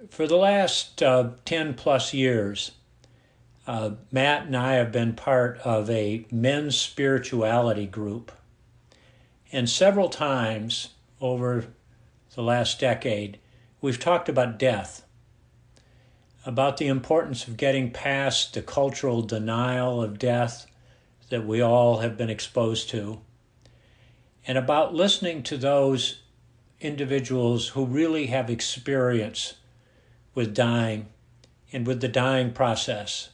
For the last 10 plus years, Matt and I have been part of a men's spirituality group. And several times over the last decade, we've talked about death, about the importance of getting past the cultural denial of death that we all have been exposed to, and about listening to those individuals who really have experience with dying and with the dying process.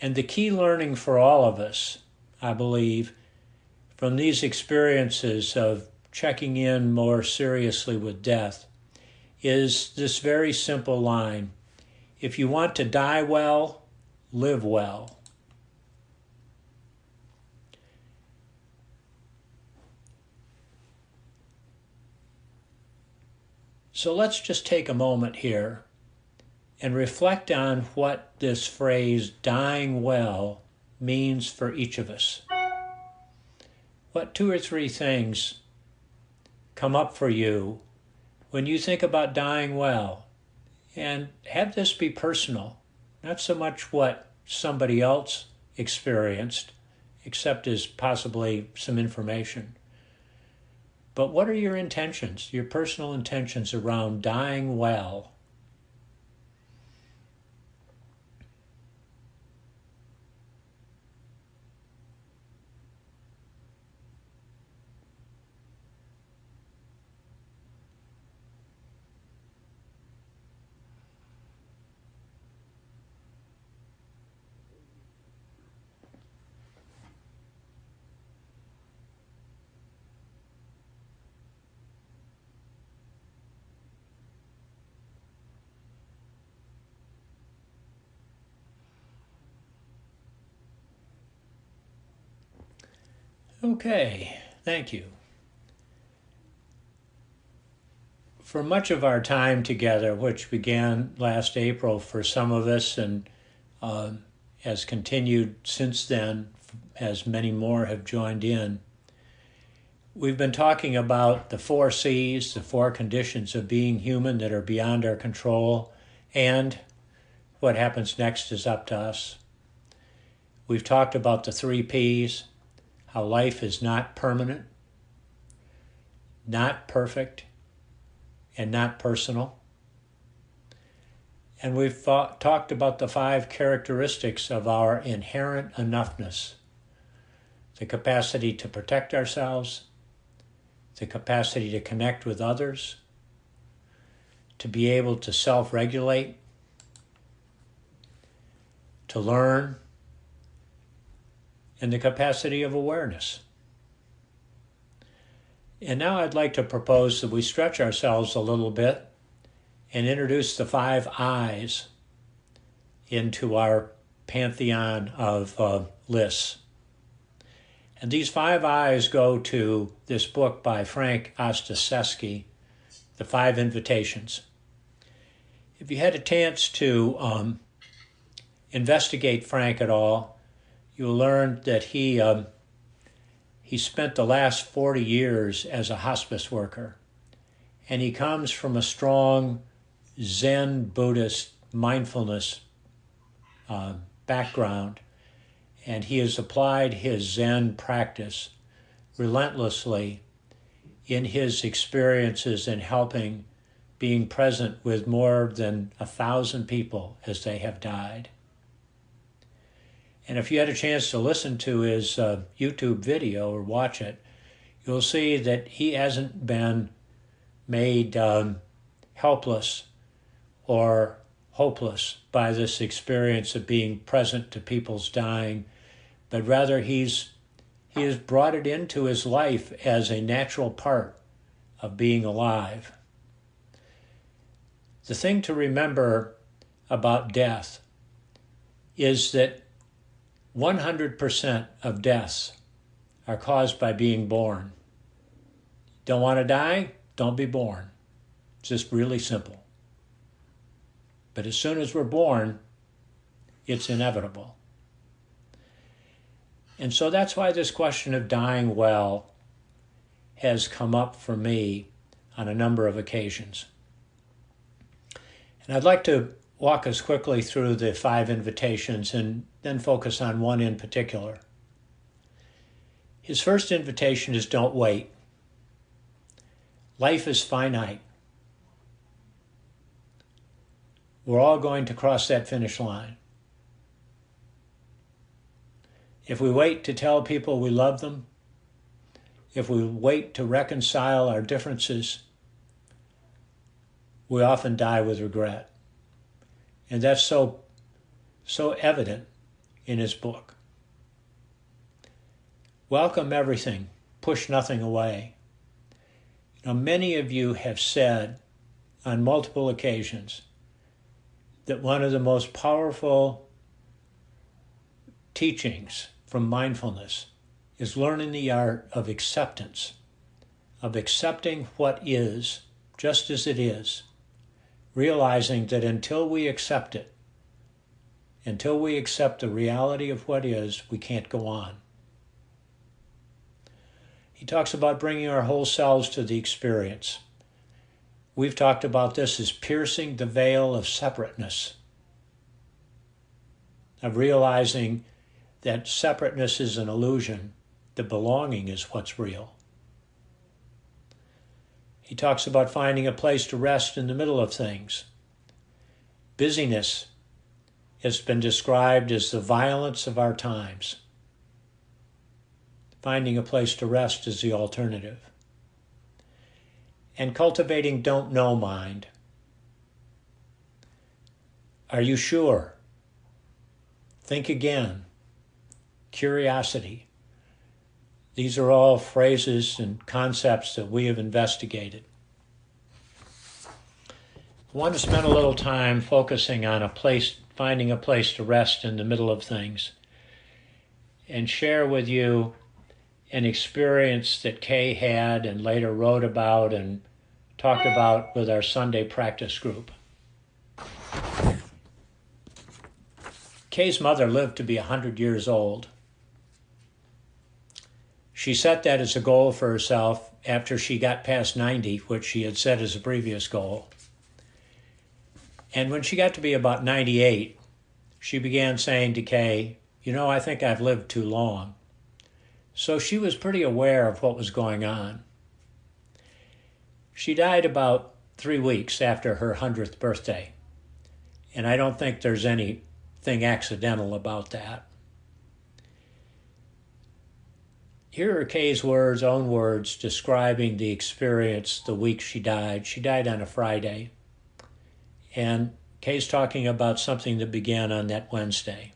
And the key learning for all of us, I believe, from these experiences of checking in more seriously with death is this very simple line: if you want to die well, live well. So let's just take a moment here and reflect on what this phrase, dying well, means for each of us. What 2 or 3 things come up for you when you think about dying well? And have this be personal, not so much what somebody else experienced, except as possibly some information. But what are your intentions, your personal intentions around dying well? Okay, thank you. For much of our time together, which began last April for some of us and has continued since then, as many more have joined in, we've been talking about the 4 C's, the 4 conditions of being human that are beyond our control, and what happens next is up to us. We've talked about the 3 P's, how life is not permanent, not perfect, and not personal. And we've talked about the 5 characteristics of our inherent enoughness: the capacity to protect ourselves, the capacity to connect with others, to be able to self-regulate, to learn, and the capacity of awareness. And now I'd like to propose that we stretch ourselves a little bit and introduce the 5 I's into our pantheon of lists. And these 5 I's go to this book by Frank Ostaseski, The 5 Invitations. If you had a chance to investigate Frank at all, you'll learn that he spent the last 40 years as a hospice worker. And he comes from a strong Zen Buddhist mindfulness background. And he has applied his Zen practice relentlessly in his experiences in helping, being present with more than 1,000 people as they have died. And if you had a chance to listen to his YouTube video or watch it, you'll see that he hasn't been made helpless or hopeless by this experience of being present to people's dying, but rather he has brought it into his life as a natural part of being alive. The thing to remember about death is that 100% of deaths are caused by being born. Don't want to die? Don't be born. It's just really simple. But as soon as we're born, it's inevitable. And so that's why this question of dying well has come up for me on a number of occasions. And I'd like to walk us quickly through the 5 invitations and then focus on one in particular. His first invitation is don't wait. Life is finite. We're all going to cross that finish line. If we wait to tell people we love them, if we wait to reconcile our differences, we often die with regret. And that's so evident in his book. Welcome everything, push nothing away. Many of you have said on multiple occasions that one of the most powerful teachings from mindfulness is learning the art of acceptance, of accepting what is just as it is, realizing that until we accept it, until we accept the reality of what is, we can't go on. He talks about bringing our whole selves to the experience. We've talked about this as piercing the veil of separateness, of realizing that separateness is an illusion, that belonging is what's real. He talks about finding a place to rest in the middle of things. Busyness has been described as the violence of our times. Finding a place to rest is the alternative. And cultivating don't know mind. Are you sure? Think again. Curiosity. These are all phrases and concepts that we have investigated. I want to spend a little time focusing on finding a place to rest in the middle of things, and share with you an experience that Kay had and later wrote about and talked about with our Sunday practice group. Kay's mother lived to be 100 years old. She set that as a goal for herself after she got past 90, which she had set as a previous goal. And when she got to be about 98, she began saying to Kay, I think I've lived too long. So she was pretty aware of what was going on. She died about 3 weeks after her 100th birthday. And I don't think there's anything accidental about that. Here are Kay's own words, describing the experience the week she died. She died on a Friday. And Kay's talking about something that began on that Wednesday.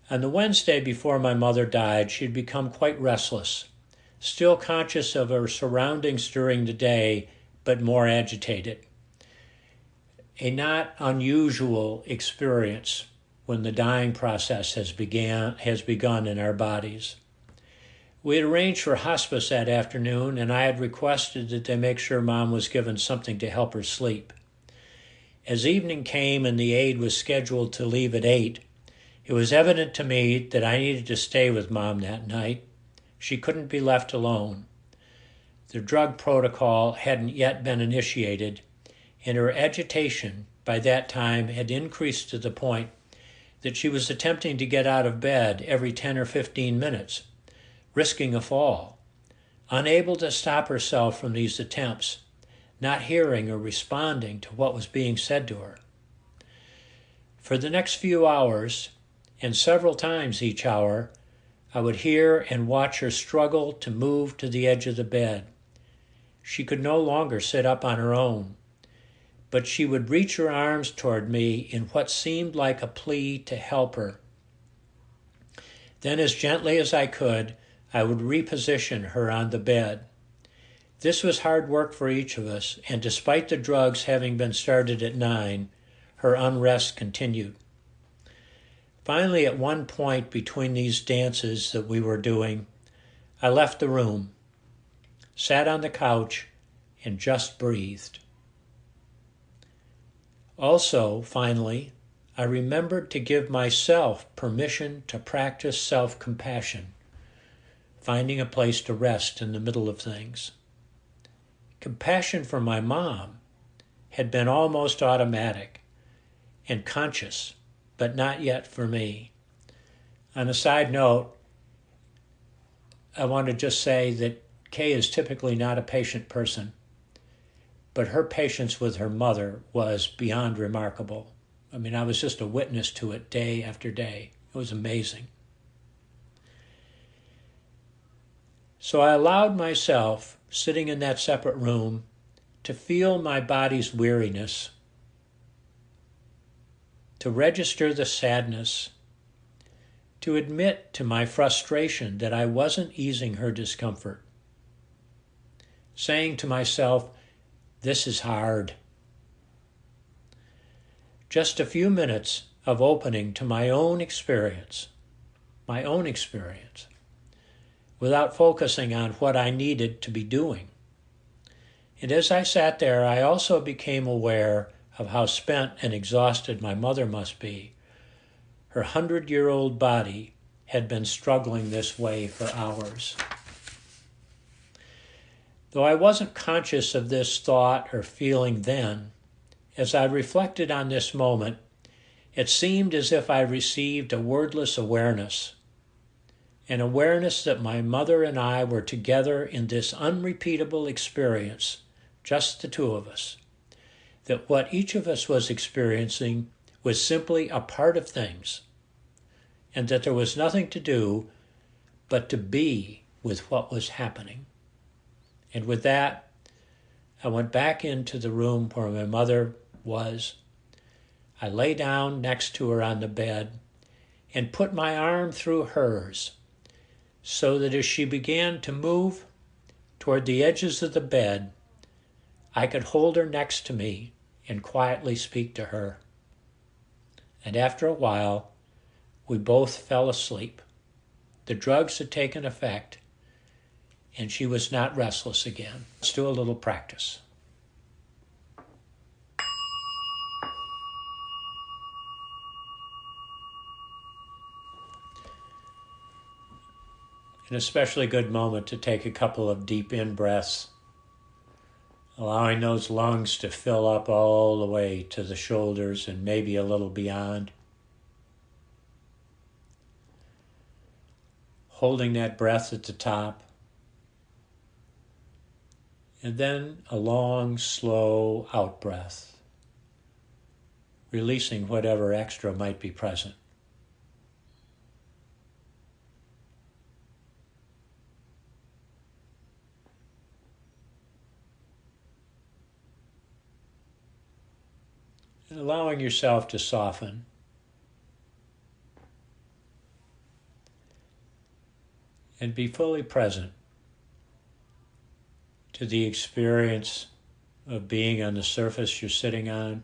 On the Wednesday before my mother died, she'd become quite restless, still conscious of her surroundings during the day, but more agitated. A not unusual experience when the dying process has begun in our bodies. We had arranged for hospice that afternoon, and I had requested that they make sure Mom was given something to help her sleep. As evening came and the aide was scheduled to leave at 8, it was evident to me that I needed to stay with Mom that night. She couldn't be left alone. The drug protocol hadn't yet been initiated, and her agitation by that time had increased to the point that she was attempting to get out of bed every 10 or 15 minutes, risking a fall, unable to stop herself from these attempts, not hearing or responding to what was being said to her. For the next few hours, and several times each hour, I would hear and watch her struggle to move to the edge of the bed. She could no longer sit up on her own, but she would reach her arms toward me in what seemed like a plea to help her. Then, as gently as I could, I would reposition her on the bed. This was hard work for each of us, and despite the drugs having been started at 9, her unrest continued. Finally, at one point between these dances that we were doing, I left the room, sat on the couch, and just breathed. Also, finally, I remembered to give myself permission to practice self-compassion, finding a place to rest in the middle of things. Compassion for my mom had been almost automatic and conscious, but not yet for me. On a side note, I want to just say that Kay is typically not a patient person, but her patience with her mother was beyond remarkable. I mean, I was just a witness to it day after day. It was amazing. So I allowed myself, sitting in that separate room, to feel my body's weariness, to register the sadness, to admit to my frustration that I wasn't easing her discomfort, saying to myself, "This is hard." Just a few minutes of opening to my own experience, without focusing on what I needed to be doing. And as I sat there, I also became aware of how spent and exhausted my mother must be. Her 100-year-old body had been struggling this way for hours. Though I wasn't conscious of this thought or feeling then, as I reflected on this moment, it seemed as if I received a wordless awareness, an awareness that my mother and I were together in this unrepeatable experience, just the two of us, that what each of us was experiencing was simply a part of things, and that there was nothing to do but to be with what was happening. And with that, I went back into the room where my mother was. I lay down next to her on the bed and put my arm through hers so that as she began to move toward the edges of the bed, I could hold her next to me and quietly speak to her. And after a while, we both fell asleep. The drugs had taken effect, and she was not restless again. Let's do a little practice. An especially good moment to take a couple of deep in-breaths, allowing those lungs to fill up all the way to the shoulders and maybe a little beyond. Holding that breath at the top. And then a long, slow out-breath, releasing whatever extra might be present. And allowing yourself to soften. And be fully present to the experience of being on the surface you're sitting on.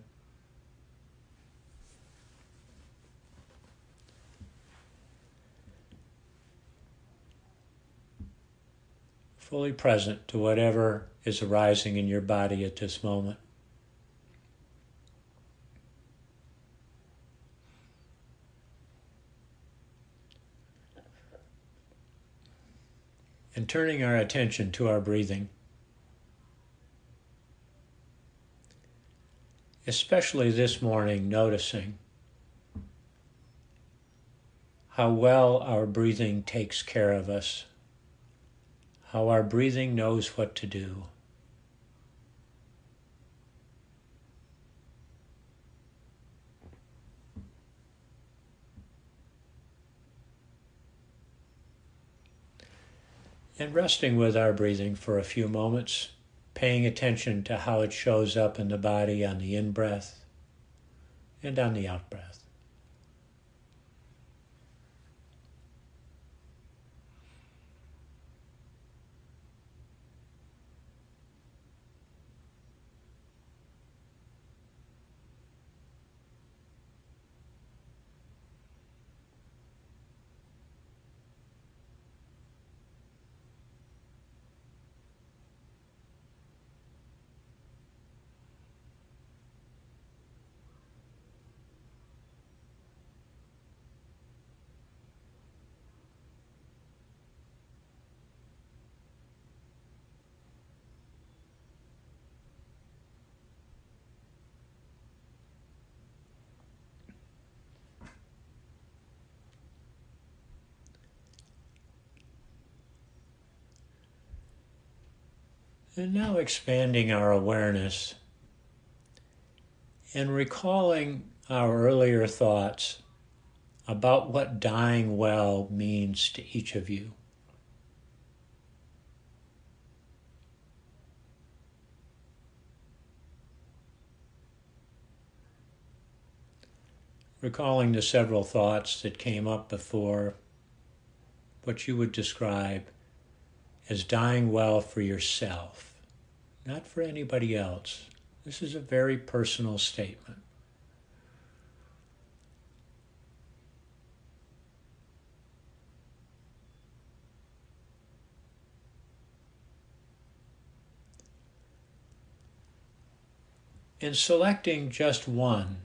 Fully present to whatever is arising in your body at this moment. And turning our attention to our breathing. Especially this morning, noticing how well our breathing takes care of us, how our breathing knows what to do. And resting with our breathing for a few moments, paying attention to how it shows up in the body on the in-breath and on the out-breath. And now expanding our awareness and recalling our earlier thoughts about what dying well means to each of you. Recalling the several thoughts that came up before, what you would describe as dying well for yourself, not for anybody else. This is a very personal statement. In selecting just one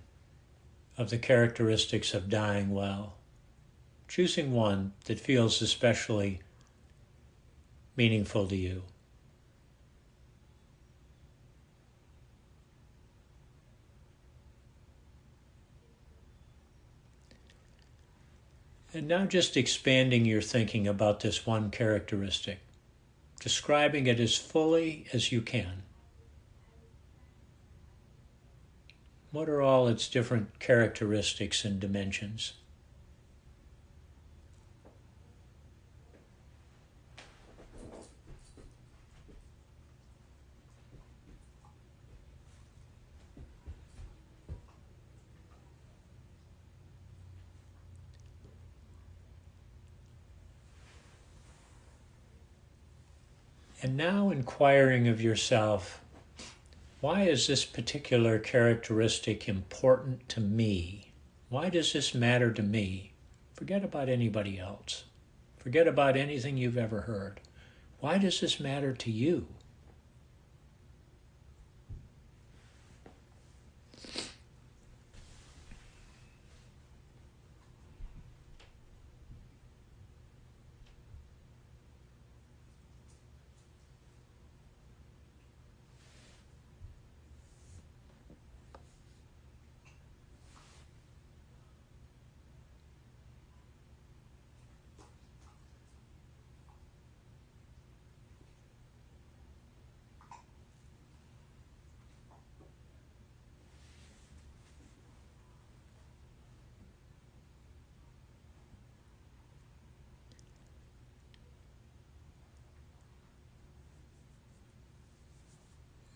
of the characteristics of dying well, choosing one that feels especially meaningful to you. And now just expanding your thinking about this one characteristic, describing it as fully as you can. What are all its different characteristics and dimensions? And now inquiring of yourself, why is this particular characteristic important to me? Why does this matter to me? Forget about anybody else. Forget about anything you've ever heard. Why does this matter to you?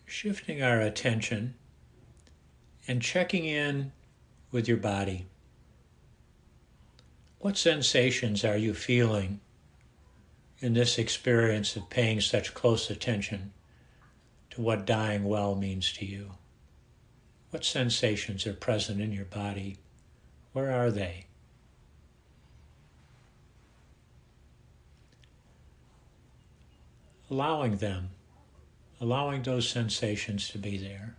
Shifting our attention and checking in with your body. What sensations are you feeling in this experience of paying such close attention to what dying well means to you? What sensations are present in your body? Where are they? Allowing those sensations to be there,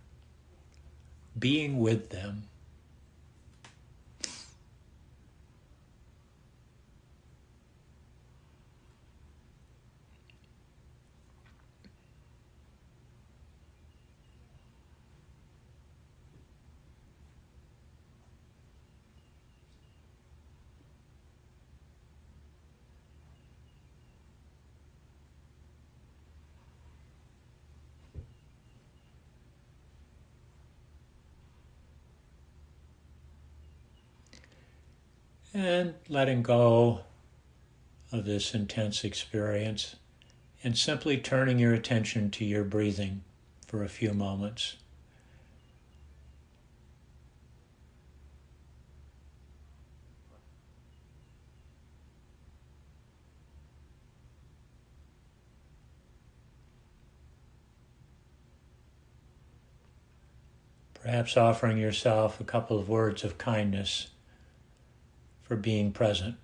being with them. And letting go of this intense experience and simply turning your attention to your breathing for a few moments. Perhaps offering yourself a couple of words of kindness for being present.